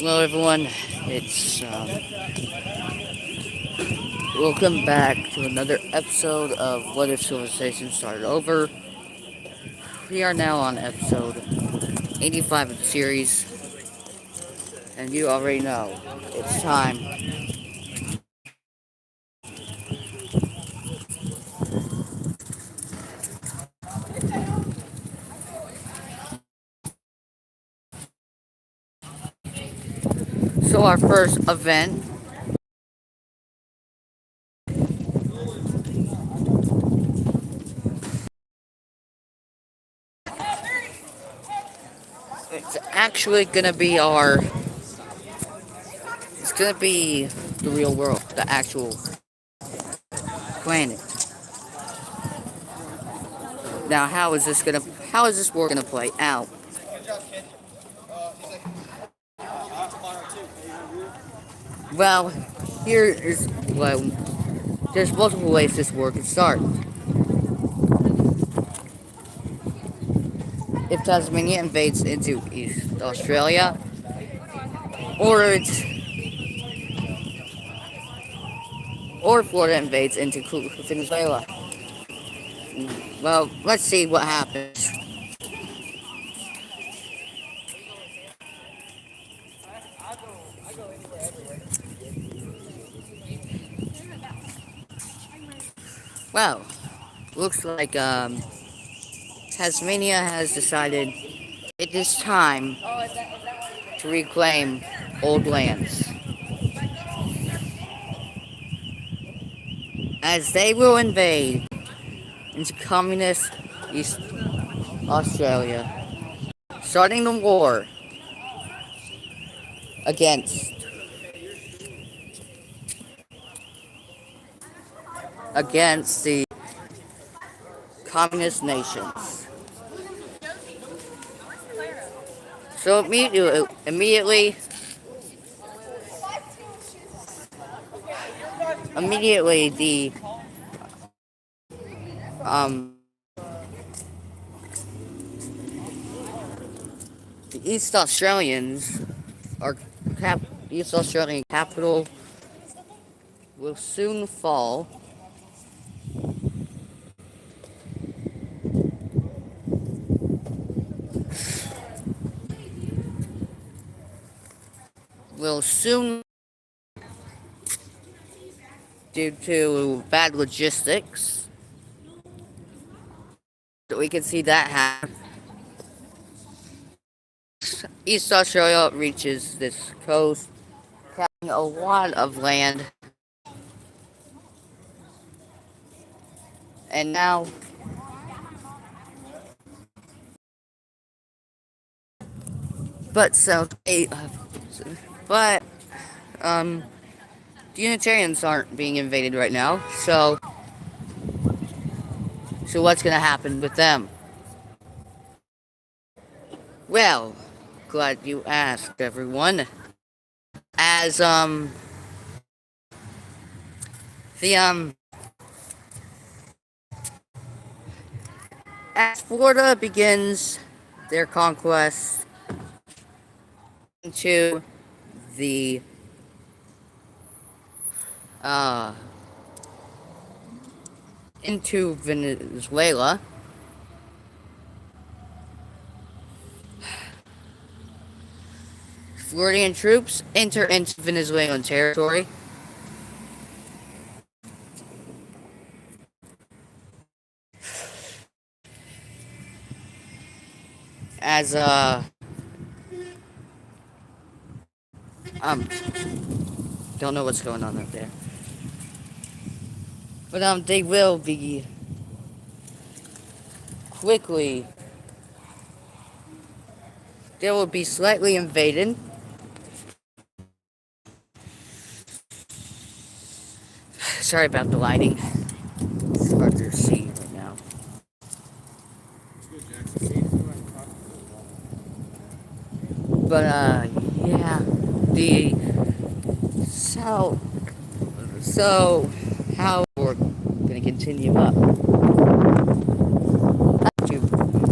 Hello everyone, it's welcome back to another episode of What If Civilization Started Over. We are now on episode 85 of the series, and you already know it's time. So our first event, it's actually gonna be it's gonna be the real world, the actual planet. Now how is this war gonna play out? Well, here is, well, there's multiple ways this war could start. If Tasmania invades into East Australia, or it's or Florida invades into Venezuela. Well, let's see what happens. Well, looks like Tasmania has decided it is time to reclaim old lands, as they will invade into communist East Australia, starting the war against the communist nations. So immediately um the East Australians are East Australian capital will soon fall. Will soon due to bad logistics. So we can see that happen. East Australia reaches this coast, having a lot of land, and now but so but um the Unitarians aren't being invaded right now, so what's gonna happen with them? Well, glad you asked, everyone. As the as Florida begins their conquest into the uh into Venezuela, Floridian troops enter into Venezuelan territory. As um don't know what's going on up there. But they will be quickly they will be slightly invaded. Sorry about the lighting. It's hard to see right now. But yeah. The so so how we're gonna continue up to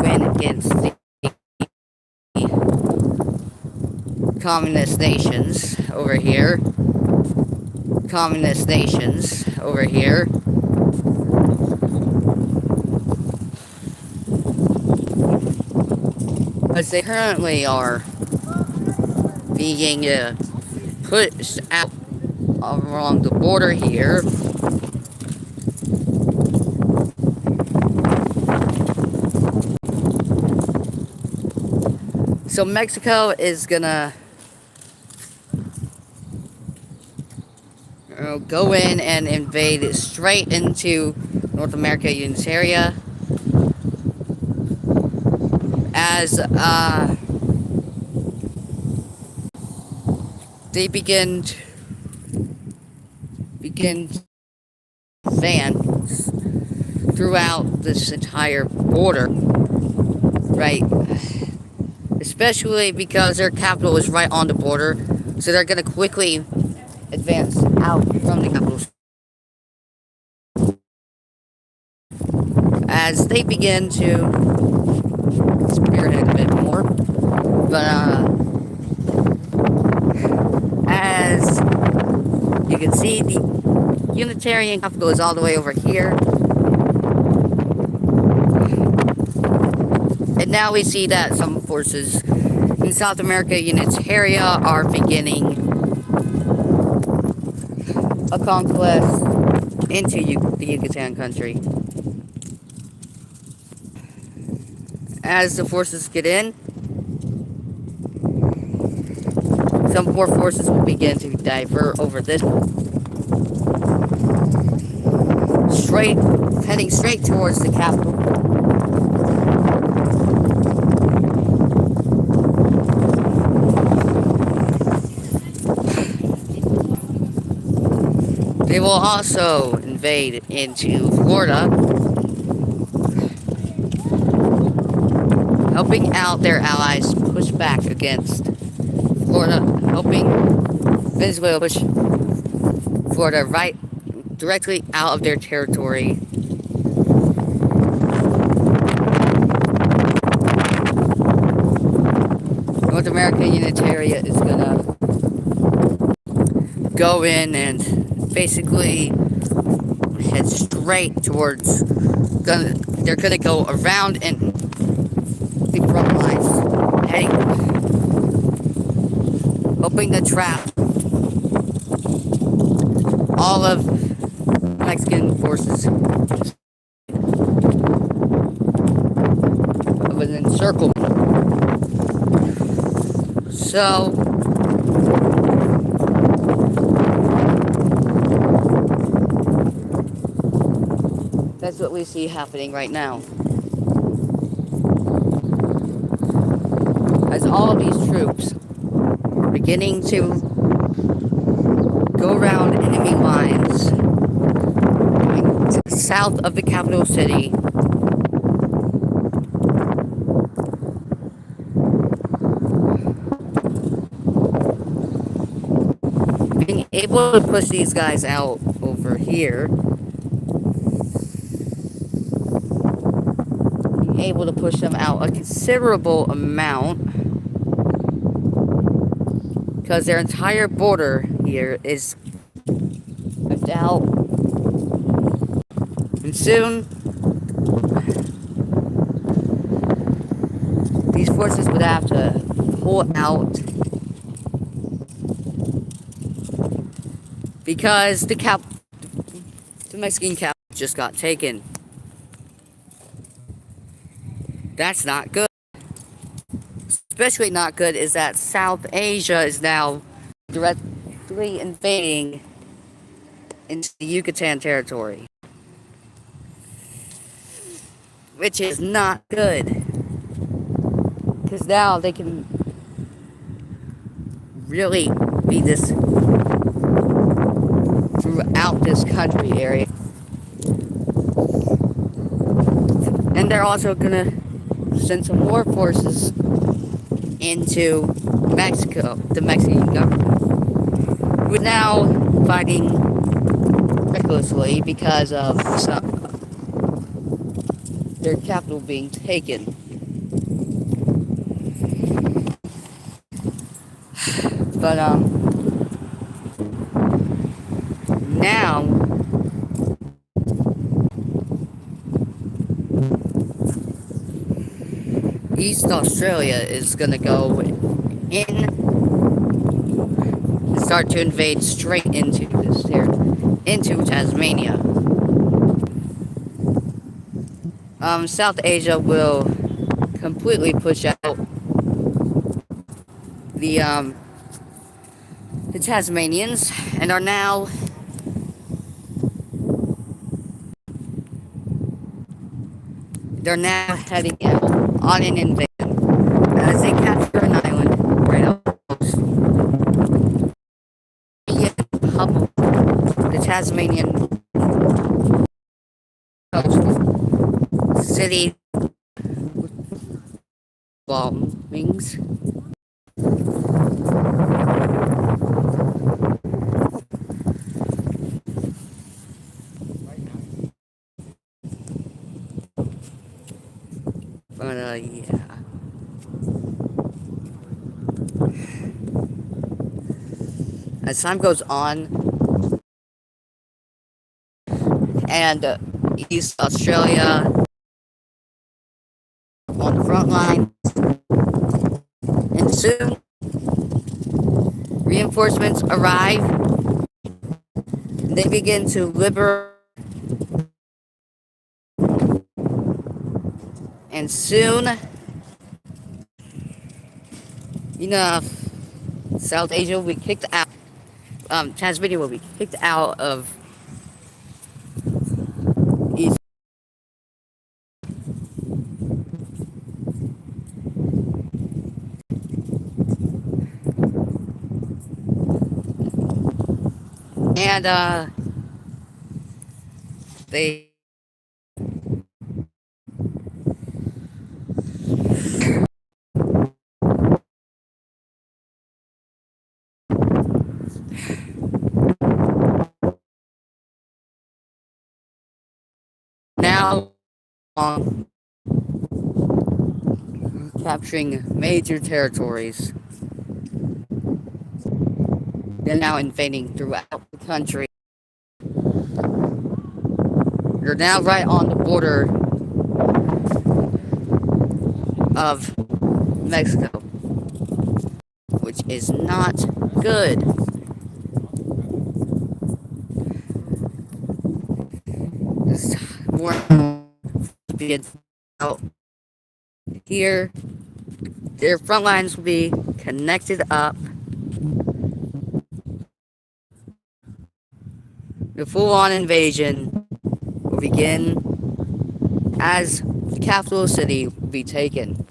win against communist nations over here. Communist nations over here. As they currently are being pushed out along the border here. So Mexico is gonna go in and invade straight into North America Unitaria as they begin advance throughout this entire border, right? Especially because their capital is right on the border, so they're going to quickly advance out from the capital as they begin to spearhead a bit more. But as you can see, the Unitarian capital is all the way over here. And now we see that some forces in South America Unitaria are beginning a conquest into the Yucatan country. As the forces get in, some more forces will begin to divert over this, heading straight towards the capital. They will also invade into Florida, helping out their allies push back against Florida, helping Venezuela push Florida right directly out of their territory. North America Unitaria is gonna go in and basically head straight towards. They're gonna go around and the front lines, heading, hoping to trap all of Mexican forces of an encirclement. So that's what we see happening right now. As all of these troops are beginning to go around enemy lines, going to the south of the capital city, being able to push these guys out over here, being able to push them out a considerable amount, because their entire border here is wiped out. And soon, these forces would have to pull out because the Mexican capital just got taken. That's not good. Especially not good is that South Asia is now directly invading into the Yucatan territory, which is not good, because now they can really be this throughout this country area. And they're also gonna send some more forces into Mexico, the Mexican government, who are now fighting recklessly because of their capital being taken. But now East Australia is gonna go in and start to invade straight into this territory, into Tasmania. South Asia will completely push out the um, the Tasmanians and are now they're now heading out on an invasion as they capture an island right off the coast. The Tasmanian coast city bombings. But yeah. As time goes on, and East Australia on the front line, and soon reinforcements arrive. They begin to liberate, and soon enough, South Asia will be kicked out. Tasmania will be kicked out of East. And they now capturing major territories. They're now invading throughout the country. They're now right on the border of Mexico, which is not good. There's more out here. Their front lines will be connected up. The full-on invasion will begin as the capital city will be taken.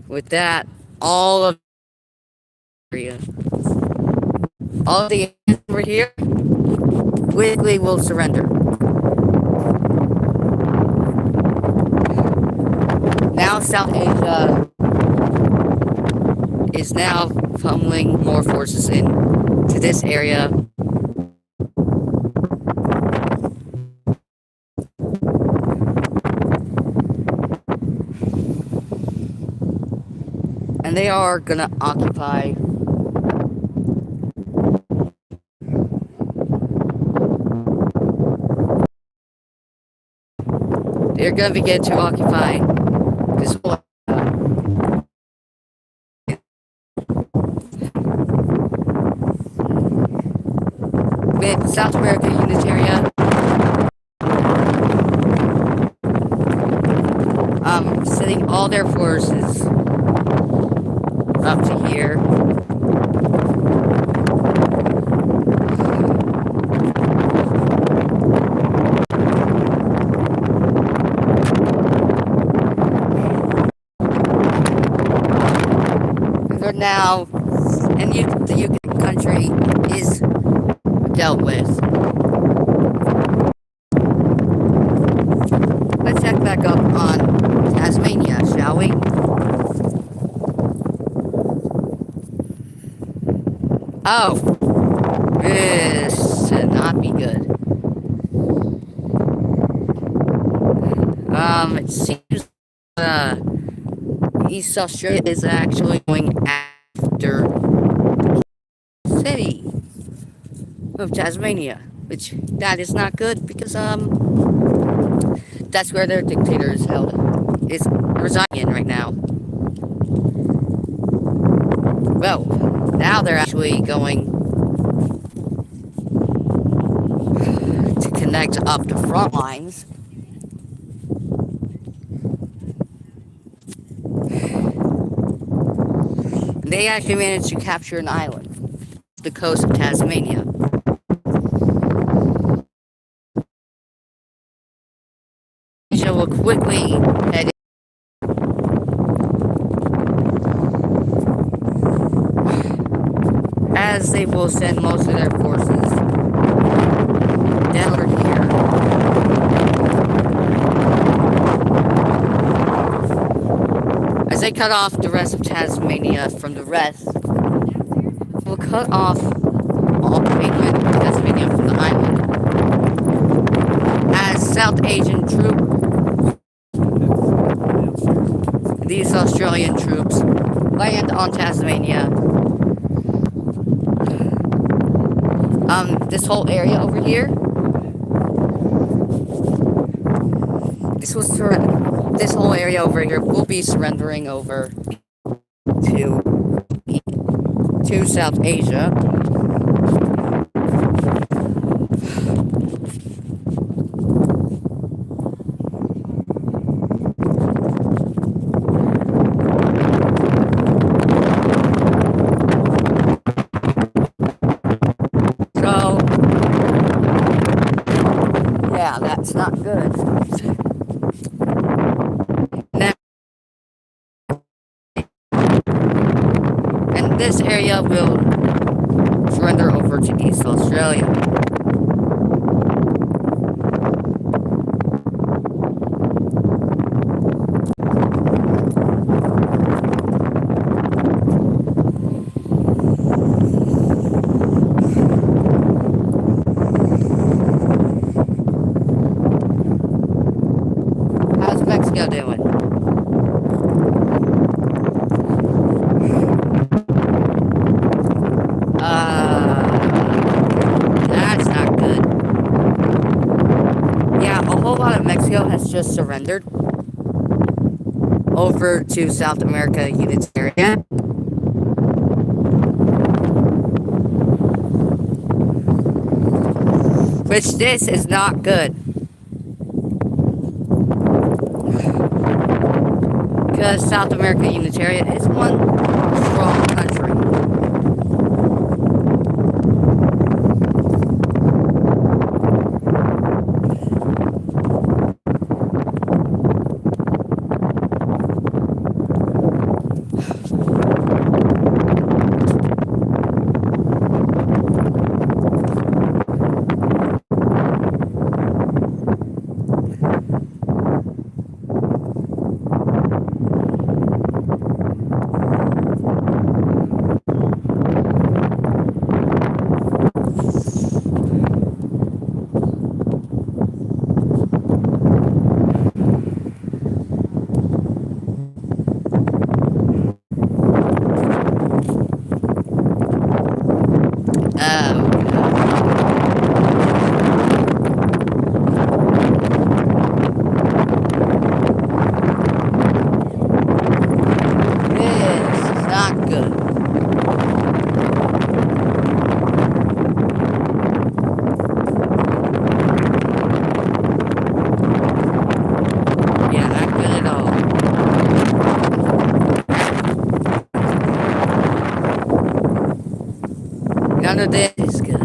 With that, all of the over here quickly will surrender. Now South Asia is now pummeling more forces in to this area. And they are gonna occupy they're gonna begin to occupy this whole with South America Unitaria sending all their forces up to here. They're now, and the UK country is dealt with. Let's check back up on Tasmania, shall we? Oh, this should not be good. It seems East Australia is actually going after the city of Tasmania, which that is not good because that's where their dictator is held is resigning right now. Well, now they're actually going to connect up the front lines. They actually managed to capture an island, the coast of Tasmania. Asia will quickly head as they will send most of their forces down over here. As they cut off the rest of Tasmania from the rest, will cut off all mainland Tasmania from the island. As South Asian troops, these Australian troops land on Tasmania. This whole area over here, this whole area over here will be surrendering over to South Asia. So, yeah, that's not good. Now, and this area will surrender over to East Australia. How's Mexico doing? That's not good. Yeah, a whole lot of Mexico has just surrendered over to South America Unitarian. Which this is not good. Because South America Unitarian is one strong country. None of this is good.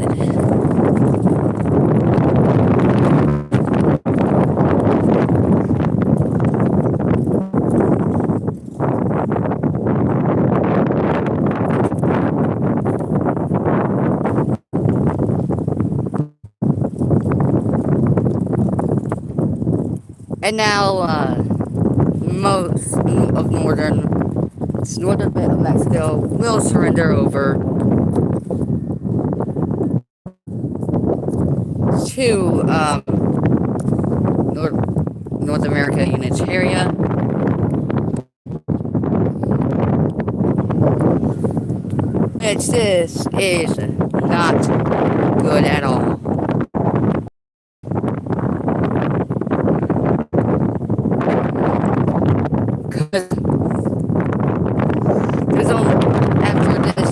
And now, most of northern bit of Mexico will surrender over to North America Unitarian. which this is not good at all. 'Cause after this,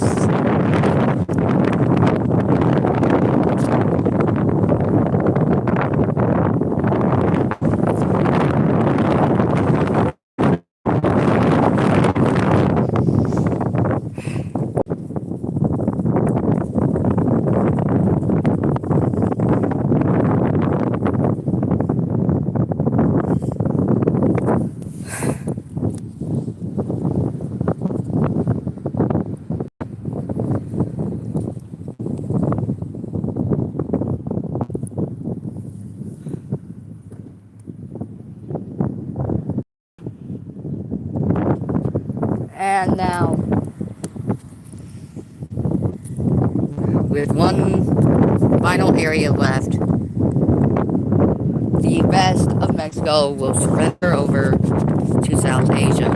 and now, with one final area left, the rest of Mexico will surrender over to South Asia.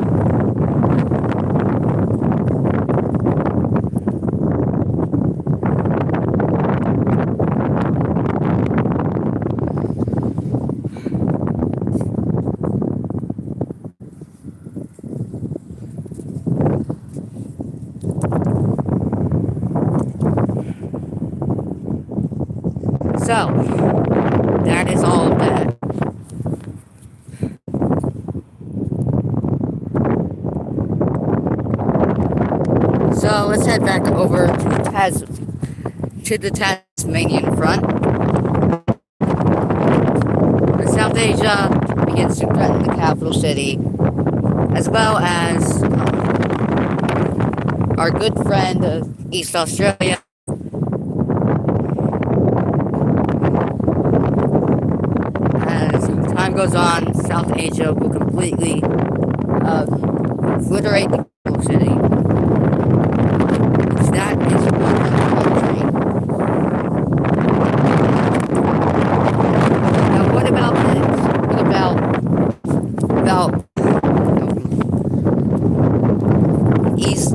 So, that is all of that. So let's head back over to the Tasmanian front. South Asia begins to threaten the capital city, as well as our good friend East Australia. As time goes on, South Asia will completely obliterate the capital city. That is one country. Now, what about this? What about East,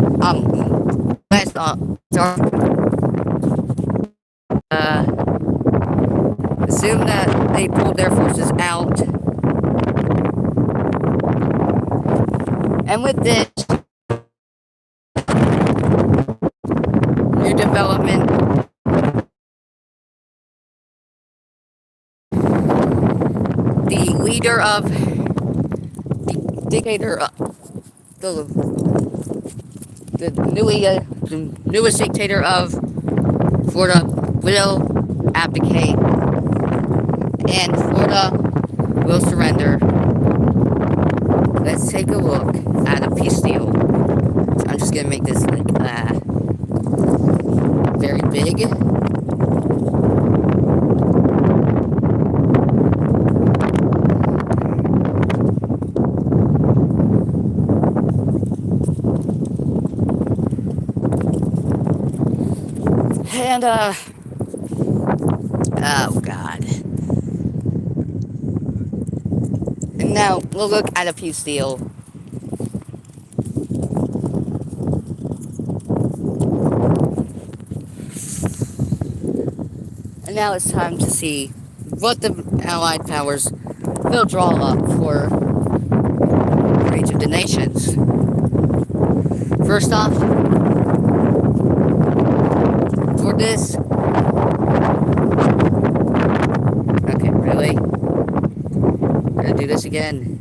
West, assume that they pulled their forces out. And with this new development, the leader of the dictator, the newest dictator of Florida will abdicate, and Florida will surrender. Let's take a look at a peace deal. So I'm just gonna make this like very big. And oh god. And now we'll look at a peace deal. And now it's time to see what the Allied powers will draw up for each of the nations. First off, for this. Okay, really? We're gonna do this again.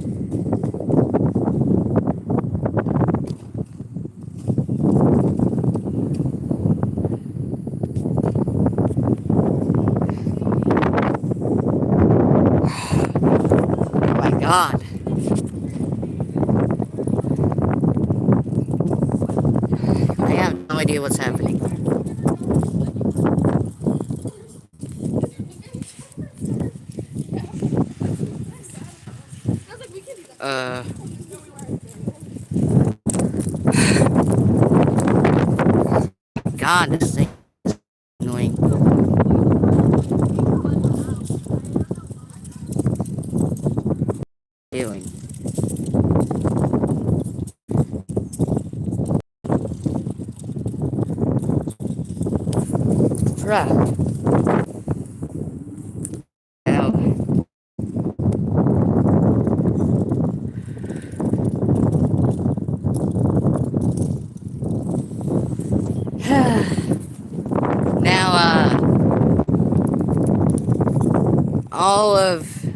God. I have no idea what's happening. God, this thing is annoying. Doing. crap. Now, now, all of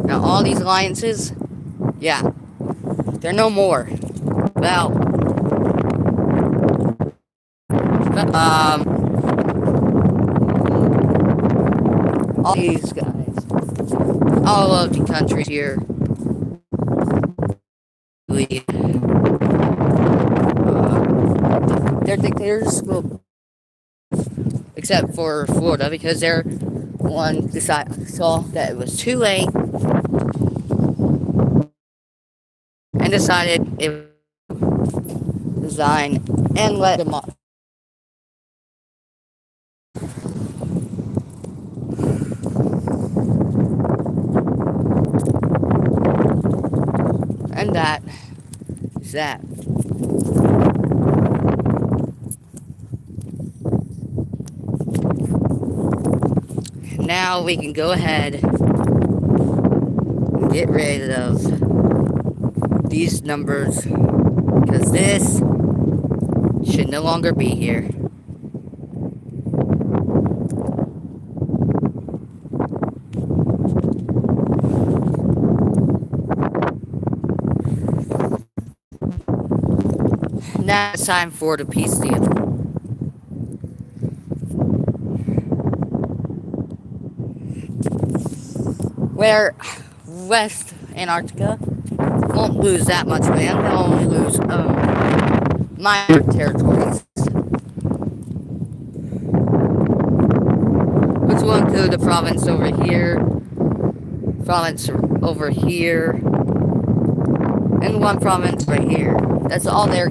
all these alliances, yeah, they're no more. Well, all these guys, all of the countries here, their dictators will, except for Florida, because they're one saw that it was too late and decided it would resign and let them off. And that is that. Now we can go ahead and get rid of these numbers, because this should no longer be here. Now it's time for the peace deal. Where West Antarctica won't lose that much land, they'll only lose minor territories, which will include the province over here, and one province right here. That's all they're going to